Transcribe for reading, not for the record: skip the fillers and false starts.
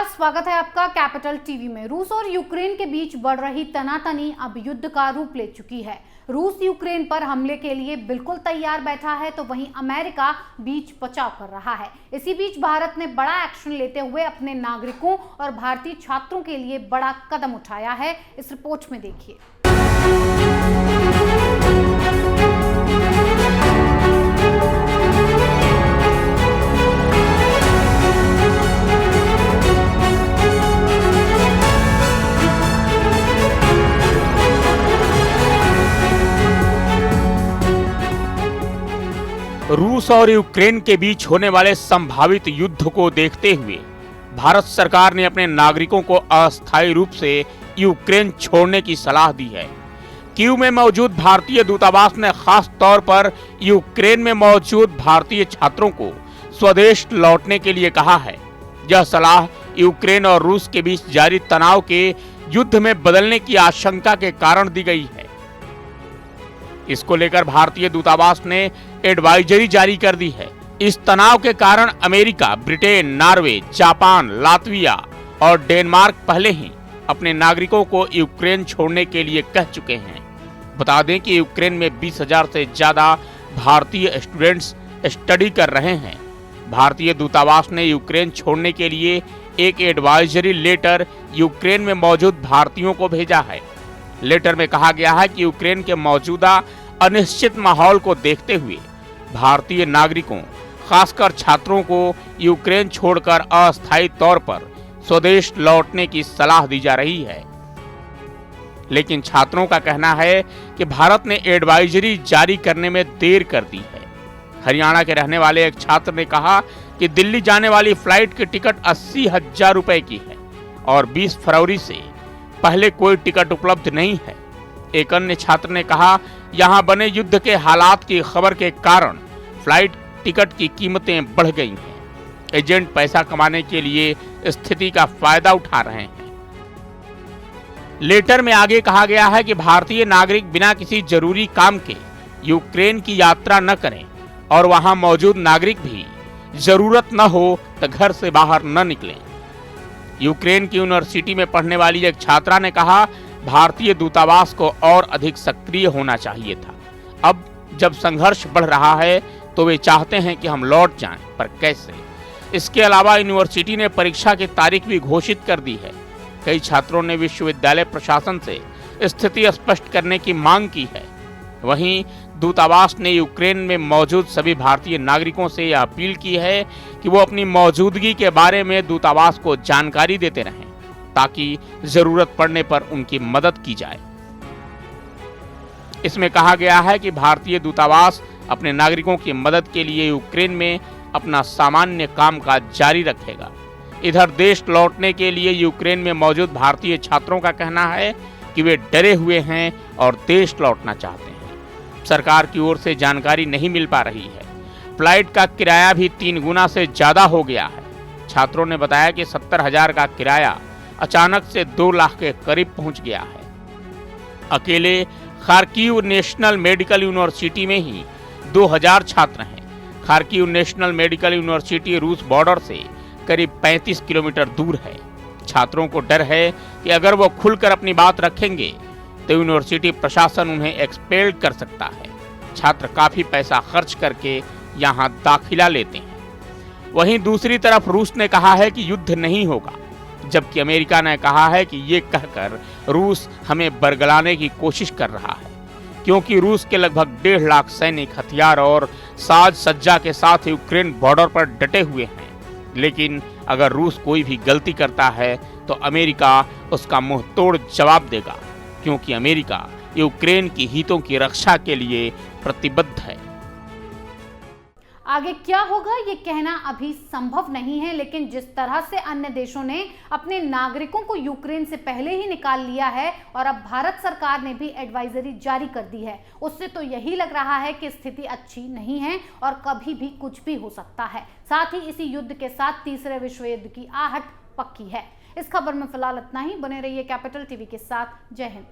नमस्कार, स्वागत है आपका कैपिटल टीवी में। रूस और यूक्रेन के बीच बढ़ रही तनातनी अब युद्ध का रूप ले चुकी है। रूस यूक्रेन पर हमले के लिए बिल्कुल तैयार बैठा है, तो वहीं अमेरिका बीच बचाव कर रहा है। इसी बीच भारत ने बड़ा एक्शन लेते हुए अपने नागरिकों और भारतीय छात्रों के लिए बड़ा कदम उठाया है। इस रिपोर्ट में देखिए। रूस और यूक्रेन के बीच होने वाले संभावित युद्ध को देखते हुए भारत सरकार ने अपने नागरिकों को अस्थायी रूप से यूक्रेन छोड़ने की सलाह दी है। कीव में मौजूद भारतीय दूतावास ने खास तौर पर यूक्रेन में मौजूद भारतीय छात्रों को स्वदेश लौटने के लिए कहा है। यह सलाह यूक्रेन और रूस के बीच जारी तनाव के युद्ध में बदलने की आशंका के कारण दी गई है। इसको लेकर भारतीय दूतावास ने एडवाइजरी जारी कर दी है। इस तनाव के कारण America, Britain, Norway, Japan, Latvia और डेनमार्क पहले ही अपने नागरिकों को यूक्रेन छोड़ने के लिए कह चुके हैं। बता दें कि यूक्रेन में 20,000 से ज्यादा भारतीय स्टूडेंट्स स्टडी कर रहे हैं। भारतीय दूतावास ने यूक्रेन छोड़ने के लिए एक एडवाइजरी लेटर यूक्रेन में मौजूद भारतीयों को भेजा है। लेटर में कहा गया है कि यूक्रेन के मौजूदा अनिश्चित माहौल को देखते हुए भारतीय नागरिकों, खासकर छात्रों को यूक्रेन छोड़कर अस्थायी तौर पर स्वदेश लौटने की सलाह दी जा रही है। लेकिन छात्रों का कहना है कि भारत ने एडवाइजरी जारी करने में देर कर दी है। हरियाणा के रहने वाले एक छात्र ने कहा कि दिल्ली जाने वाली फ्लाइट की टिकट 80,000 रुपए की है और 20 फरवरी से पहले कोई टिकट उपलब्ध नहीं है। एक अन्य छात्र ने कहा, यहां बने युद्ध के हालात की खबर के कारण फ्लाइट टिकट की कीमतें बढ़ गई हैं। एजेंट पैसा कमाने के लिए स्थिति का फायदा उठा रहे हैं। लेटर में आगे कहा गया है कि भारतीय नागरिक बिना किसी जरूरी काम के यूक्रेन की यात्रा न करें और वहां मौजूद नागरिक भी जरूरत न हो तो घर से बाहर न निकलें। यूक्रेन की यूनिवर्सिटी में पढ़ने वाली एक छात्रा ने कहा, भारतीय दूतावास को और अधिक सक्रिय होना चाहिए था। अब जब संघर्ष बढ़ रहा है तो वे चाहते हैं कि हम लौट जाएं, पर कैसे? इसके अलावा यूनिवर्सिटी ने परीक्षा की तारीख भी घोषित कर दी है। कई छात्रों ने विश्वविद्यालय प्रशासन से स्थिति स्पष्ट करने की मांग की है। वहीं दूतावास ने यूक्रेन में मौजूद सभी भारतीय नागरिकों से यह अपील की है कि वो अपनी मौजूदगी के बारे में दूतावास को जानकारी देते रहें, ताकि जरूरत पड़ने पर उनकी मदद की जाए। इसमें कहा गया है कि भारतीय दूतावास अपने नागरिकों की मदद के लिए यूक्रेन में अपना सामान्य कामकाज जारी रखेगा। इधर देश लौटने के लिए यूक्रेन में मौजूद भारतीय छात्रों का कहना है कि वे डरे हुए हैं और देश लौटना चाहते हैं। सरकार की ओर से जानकारी नहीं मिल पा रही है। फ्लाइट का किराया भी 3 गुना से ज्यादा हो गया है। छात्रों ने बताया कि 70,000 का किराया अचानक से 2 लाख के करीब पहुंच गया है। अकेले खार्किव नेशनल मेडिकल यूनिवर्सिटी में ही 2,000 छात्र हैं। खार्किव नेशनल मेडिकल यूनिवर्सिटी रूस बॉर्डर से करीब 35 किलोमीटर दूर है। छात्रों को डर है कि अगर वो खुलकर अपनी बात रखेंगे तो यूनिवर्सिटी प्रशासन उन्हें एक्सपेल कर सकता है। छात्र काफी पैसा खर्च करके यहाँ दाखिला लेते हैं। वहीं दूसरी तरफ रूस ने कहा है कि युद्ध नहीं होगा, जबकि अमेरिका ने कहा है कि ये कहकर रूस हमें बरगलाने की कोशिश कर रहा है, क्योंकि रूस के लगभग 1.5 लाख सैनिक हथियार और साज सज्जा के साथ यूक्रेन बॉर्डर पर डटे हुए हैं। लेकिन अगर रूस कोई भी गलती करता है तो अमेरिका उसका मुंह तोड़ जवाब देगा, क्योंकि अमेरिका यूक्रेन की हितों की रक्षा के लिए प्रतिबद्ध है। आगे क्या होगा ये कहना अभी संभव नहीं है, लेकिन जिस तरह से अन्य देशों ने अपने नागरिकों को यूक्रेन से पहले ही निकाल लिया है और अब भारत सरकार ने भी एडवाइजरी जारी कर दी है, उससे तो यही लग रहा है कि स्थिति अच्छी नहीं है और कभी भी कुछ भी हो सकता है। साथ ही इसी युद्ध के साथ तीसरे विश्व युद्ध की आहट पक्की है। इस खबर में फिलहाल इतना ही। बने रहिए कैपिटल टीवी के साथ। जय हिंद।